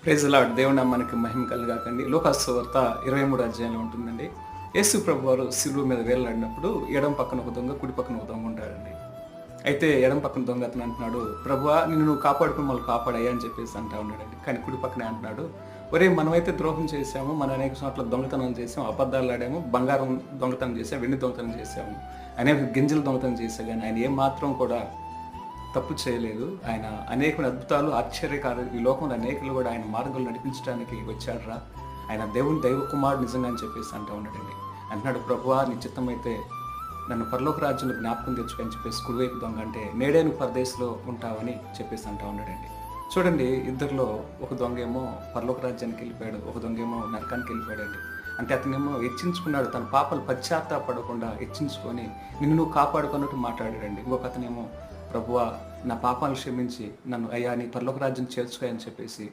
Praise lord. దేవుని నామానికి మహిమ కలుగాకండి. లూకాసు సువార్త 23 అధ్యాయంలో ఉంటుందండి. యేసు ప్రభువారు శిలువ మీద వేలాడినప్పుడు ఎడమ పక్కన ఒక దొంగ, కుడి పక్కన ఒక దొంగ ఉంటాడండి. అయితే ఎడమ పక్కన దొంగ అతను అంటున్నాడు, "ప్రభువా నిన్ను నువ్వు కాపాడుకొని మమ్మల్ని కాపాడయ్యా" అని చెప్పేసి అంటా ఉన్నాడండి. కానీ కుడి పక్కనే అంటున్నాడు, "ఒరేయ్ మనమైతే ద్రోహం చేశాము, మనం అనేక చోట్ల దొంగతనం చేసాం, అబద్ధాలాడాము, బంగారం దొంగతనం చేసాం, వెండి దొంగతనం చేసాము, అనేక గింజలు దొంగతనం చేశా గాని ఆయన ఏమాత్రం కూడా తప్పు చేయలేదు. ఆయన అనేకమైన అద్భుతాలు, ఆశ్చర్యకార్యాలు ఈ లోకంలో అనేకులు కూడా ఆయన మార్గంలో నడిపించడానికి వచ్చాడురా. ఆయన దేవుని దైవ కుమారుడు నిజంగా అని చెప్పేసి అంటా ఉన్నాడండి. అంటున్నాడు, "ప్రభువా నీ చిత్తమైతే నన్ను పరలోక రాజ్యంలో జ్ఞాపకం తెచ్చుకో" అని చెప్పేసి కుడివైపు దొంగ అంటే, "నేడే నువ్వు పరదేశంలో ఉంటావని" చెప్పేసి అంటా ఉన్నాడండి. చూడండి, ఇద్దరిలో ఒక దొంగ ఏమో పరలోక రాజ్యానికి వెళ్ళిపోయాడు, ఒక దొంగ ఏమో నరకానికి వెళ్ళిపోయాడండి. అంటే అతనేమో హెచ్చించుకున్నాడు, తన పాపాలు పశ్చాత్తాపడకుండా హెచ్చించుకొని నిన్ను నువ్వు కాపాడుకున్నట్టు మాట్లాడాడండి. ఇంకొక అతనేమో, "ప్రభువా నా పాపాలు క్షమించి నన్ను అయ్యా నీ పరలోక రాజ్యం చేర్చుకో" అని చెప్పేసి